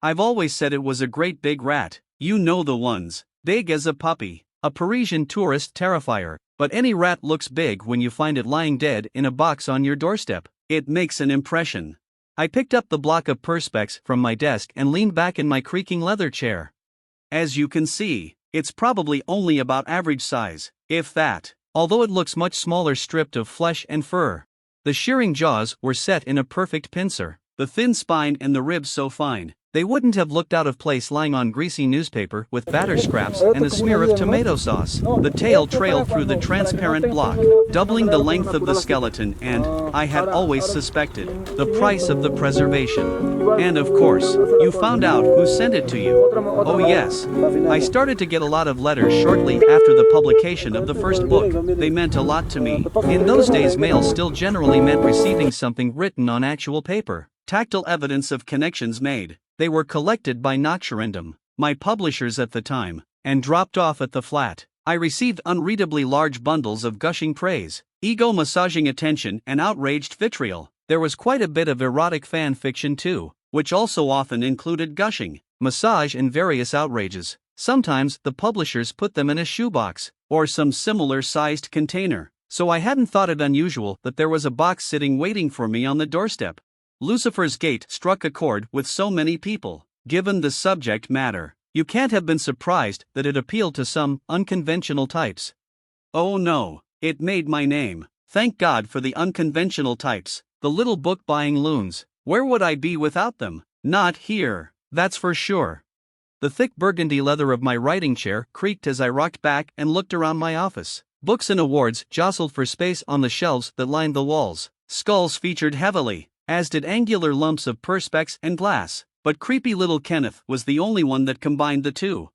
I've always said it was a great big rat, you know the ones, big as a puppy, a Parisian tourist terrifier, but any rat looks big when you find it lying dead in a box on your doorstep. It makes an impression. I picked up the block of perspex from my desk and leaned back in my creaking leather chair. As you can see, it's probably only about average size, if that, although it looks much smaller stripped of flesh and fur. The shearing jaws were set in a perfect pincer, the thin spine and the ribs so fine, they wouldn't have looked out of place lying on greasy newspaper with batter scraps and a smear of tomato sauce. The tail trailed through the transparent block, doubling the length of the skeleton and, I had always suspected, the price of the preservation. And of course, you found out who sent it to you. Oh yes. I started to get a lot of letters shortly after the publication of the first book. They meant a lot to me. In those days, mail still generally meant receiving something written on actual paper. Tactile evidence of connections made. They were collected by Noxurendum, my publishers at the time, and dropped off at the flat. I received unreadably large bundles of gushing praise, ego-massaging attention and outraged vitriol. There was quite a bit of erotic fan fiction too, which also often included gushing, massage and various outrages. Sometimes the publishers put them in a shoebox, or some similar sized container, so I hadn't thought it unusual that there was a box sitting waiting for me on the doorstep. Lucifer's Gate struck a chord with so many people. Given the subject matter, you can't have been surprised that it appealed to some unconventional types. Oh no, it made my name. Thank God for the unconventional types, the little book-buying loons. Where would I be without them? Not here, that's for sure. The thick burgundy leather of my writing chair creaked as I rocked back and looked around my office. Books and awards jostled for space on the shelves that lined the walls. Skulls featured heavily, as did angular lumps of perspex and glass, but creepy little Kenneth was the only one that combined the two.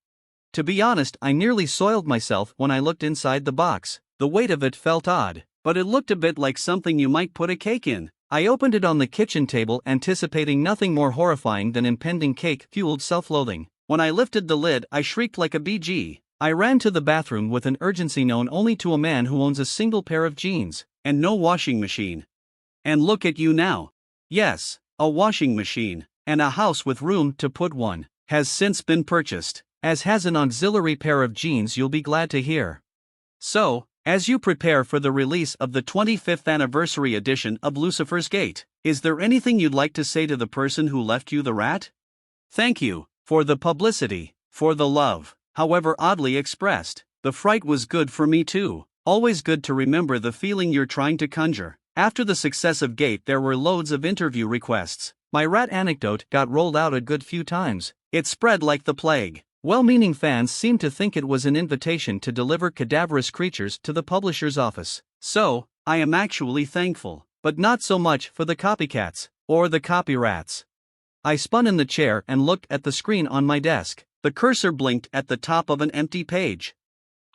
To be honest, I nearly soiled myself when I looked inside the box. The weight of it felt odd, but it looked a bit like something you might put a cake in. I opened it on the kitchen table, anticipating nothing more horrifying than impending cake-fueled self-loathing. When I lifted the lid, I shrieked like a BG. I ran to the bathroom with an urgency known only to a man who owns a single pair of jeans, and no washing machine. And look at you now. Yes, a washing machine, and a house with room to put one, has since been purchased, as has an auxiliary pair of jeans you'll be glad to hear. So, as you prepare for the release of the 25th anniversary edition of Lucifer's Gate, is there anything you'd like to say to the person who left you the rat? Thank you, for the publicity, for the love, however oddly expressed. The fright was good for me too, always good to remember the feeling you're trying to conjure. After the success of Gate, there were loads of interview requests. My rat anecdote got rolled out a good few times. It spread like the plague. Well-meaning fans seemed to think it was an invitation to deliver cadaverous creatures to the publisher's office. So, I am actually thankful, but not so much for the copycats, or the copyrats. I spun in the chair and looked at the screen on my desk. The cursor blinked at the top of an empty page.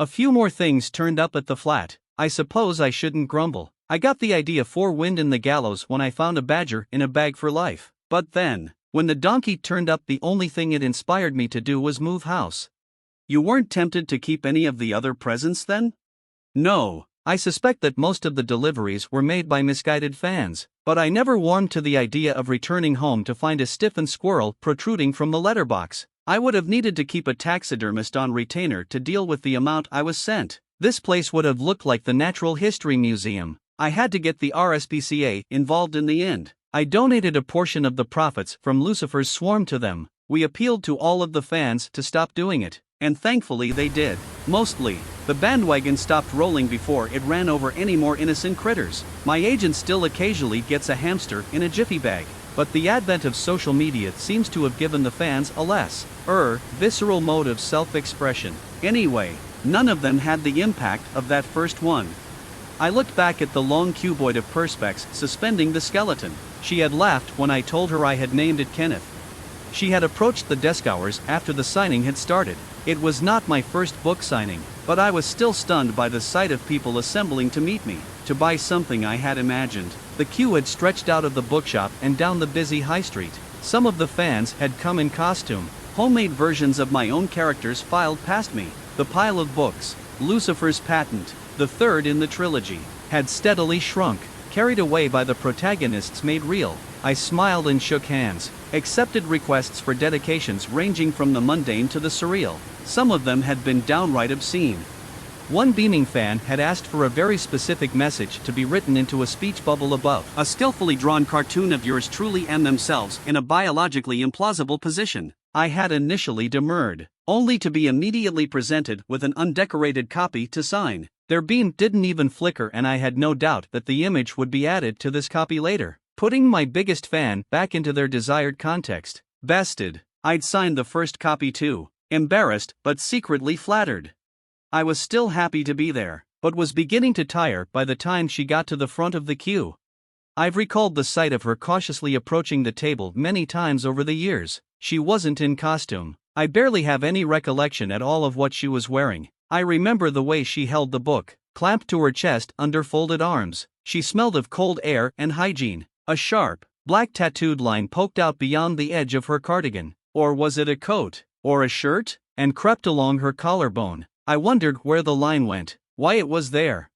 A few more things turned up at the flat. I suppose I shouldn't grumble. I got the idea for Wind in the Gallows when I found a badger in a bag for life. But then, when the donkey turned up, the only thing it inspired me to do was move house. You weren't tempted to keep any of the other presents then? No, I suspect that most of the deliveries were made by misguided fans, but I never warmed to the idea of returning home to find a stiffened squirrel protruding from the letterbox. I would have needed to keep a taxidermist on retainer to deal with the amount I was sent. This place would have looked like the Natural History Museum. I had to get the RSPCA involved in the end. I donated a portion of the profits from Lucifer's swarm to them. We appealed to all of the fans to stop doing it, and thankfully they did. Mostly, the bandwagon stopped rolling before it ran over any more innocent critters. My agent still occasionally gets a hamster in a jiffy bag, but the advent of social media seems to have given the fans a less, visceral mode of self-expression. Anyway, none of them had the impact of that first one. I looked back at the long cuboid of perspex suspending the skeleton. She had laughed when I told her I had named it Kenneth. She had approached the desk hours after the signing had started. It was not my first book signing, but I was still stunned by the sight of people assembling to meet me, to buy something I had imagined. The queue had stretched out of the bookshop and down the busy high street. Some of the fans had come in costume. Homemade versions of my own characters filed past me. The pile of books, Lucifer's Patent, the third in the trilogy, had steadily shrunk, carried away by the protagonists made real. I smiled and shook hands. Accepted requests for dedications ranging from the mundane to the surreal. Some of them had been downright obscene. One beaming fan had asked for a very specific message to be written into a speech bubble above a skillfully drawn cartoon of yours truly and themselves in a biologically implausible position. I had initially demurred, only to be immediately presented with an undecorated copy to sign. Their beam didn't even flicker, and I had no doubt that the image would be added to this copy later, putting my biggest fan back into their desired context. Bested. I'd signed the first copy too, embarrassed but secretly flattered. I was still happy to be there, but was beginning to tire by the time she got to the front of the queue. I've recalled the sight of her cautiously approaching the table many times over the years. She wasn't in costume. I barely have any recollection at all of what she was wearing. I remember the way she held the book, clamped to her chest under folded arms. She smelled of cold air and hygiene. A sharp, black tattooed line poked out beyond the edge of her cardigan. Or was it a coat? Or a shirt? And crept along her collarbone. I wondered where the line went, why it was there.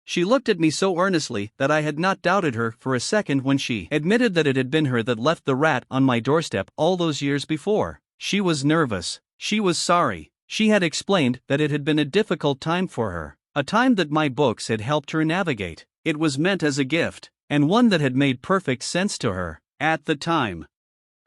She looked at me so earnestly that I had not doubted her for a second when she admitted that it had been her that left the rat on my doorstep all those years before. She was nervous. She was sorry. She had explained that it had been a difficult time for her, a time that my books had helped her navigate. It was meant as a gift, and one that had made perfect sense to her at the time.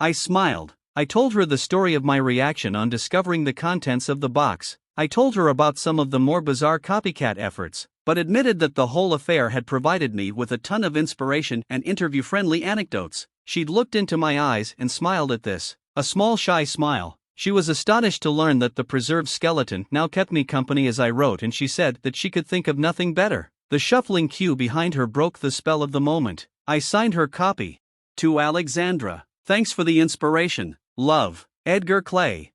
I smiled. I told her the story of my reaction on discovering the contents of the box. I told her about some of the more bizarre copycat efforts, but admitted that the whole affair had provided me with a ton of inspiration and interview-friendly anecdotes. She'd looked into my eyes and smiled at this, a small shy smile. She was astonished to learn that the preserved skeleton now kept me company as I wrote, and she said that she could think of nothing better. The shuffling queue behind her broke the spell of the moment. I signed her copy. To Alexandra. Thanks for the inspiration. Love, Edgar Clay.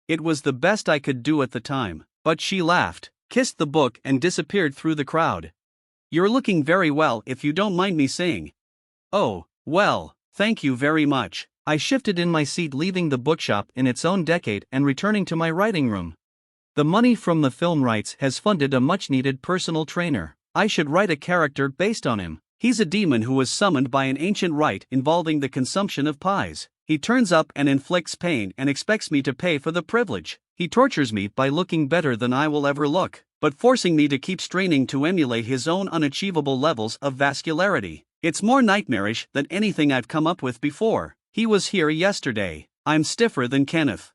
It was the best I could do at the time, but she laughed, kissed the book, and disappeared through the crowd. You're looking very well, if you don't mind me saying. Oh, well, thank you very much. I shifted in my seat, leaving the bookshop in its own decade and returning to my writing room. The money from the film rights has funded a much-needed personal trainer. I should write a character based on him. He's a demon who was summoned by an ancient rite involving the consumption of pies. He turns up and inflicts pain and expects me to pay for the privilege. He tortures me by looking better than I will ever look, but forcing me to keep straining to emulate his own unachievable levels of vascularity. It's more nightmarish than anything I've come up with before. He was here yesterday. I'm stiffer than Kenneth.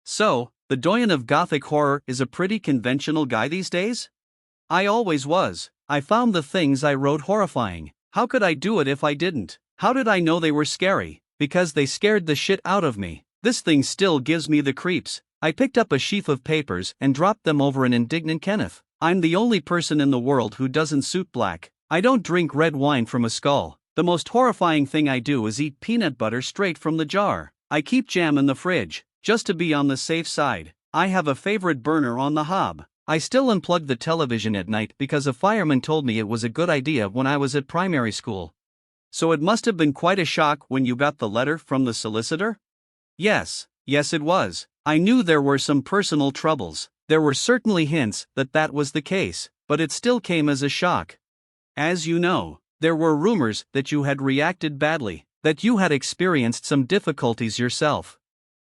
So, the doyen of Gothic horror is a pretty conventional guy these days? I always was. I found the things I wrote horrifying. How could I do it if I didn't? How did I know they were scary? Because they scared the shit out of me. This thing still gives me the creeps. I picked up a sheaf of papers and dropped them over an indignant Kenneth. I'm the only person in the world who doesn't suit black. I don't drink red wine from a skull. The most horrifying thing I do is eat peanut butter straight from the jar. I keep jam in the fridge, just to be on the safe side. I have a favorite burner on the hob. I still unplug the television at night because a fireman told me it was a good idea when I was at primary school. So it must have been quite a shock when you got the letter from the solicitor? Yes it was. I knew there were some personal troubles. There were certainly hints that that was the case, but it still came as a shock. As you know, there were rumors that you had reacted badly, that you had experienced some difficulties yourself.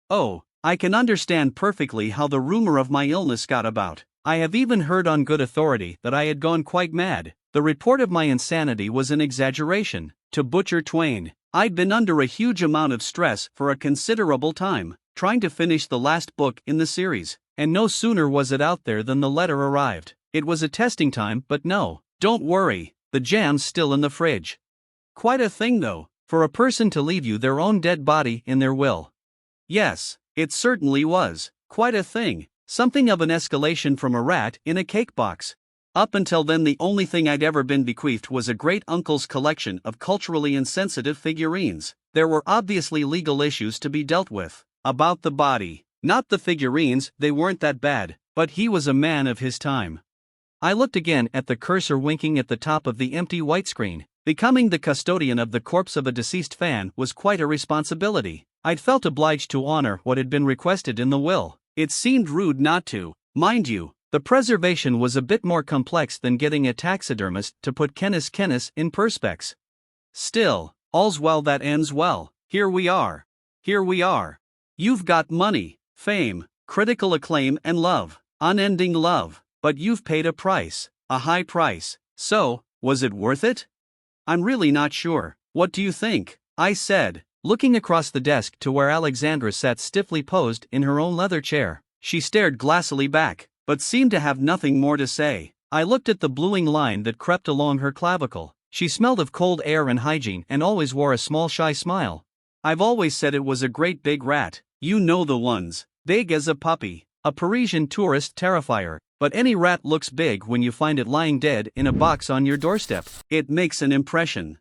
Oh, I can understand perfectly how the rumor of my illness got about. I have even heard on good authority that I had gone quite mad. The report of my insanity was an exaggeration. To butcher twain, I'd been under a huge amount of stress for a considerable time, trying to finish the last book in the series, and no sooner was it out there than the letter arrived. It was a testing time, but no, don't worry. The jam's still in the fridge. Quite a thing though, for a person to leave you their own dead body in their will. Yes, it certainly was. Quite a thing. Something of an escalation from a rat in a cake box. Up until then the only thing I'd ever been bequeathed was a great-uncle's collection of culturally insensitive figurines. There were obviously legal issues to be dealt with. About the body. Not the figurines, they weren't that bad, but he was a man of his time. I looked again at the cursor winking at the top of the empty white screen. Becoming the custodian of the corpse of a deceased fan was quite a responsibility. I'd felt obliged to honor what had been requested in the will. It seemed rude not to. Mind you, the preservation was a bit more complex than getting a taxidermist to put Kenneth in perspex. Still, all's well that ends well. Here we are. here we are. You've got money, fame, critical acclaim, and love, unending love, but you've paid a price, a high price. So, was it worth it? I'm really not sure. What do you think? I said, looking across the desk to where Alexandra sat stiffly posed in her own leather chair. She stared glassily back, but seemed to have nothing more to say. I looked at the bluing line that crept along her clavicle. She smelled of cold air and hygiene and always wore a small shy smile. I've always said it was a great big rat. You know the ones, big as a puppy, a Parisian tourist terrifier. But any rat looks big when you find it lying dead in a box on your doorstep. It makes an impression.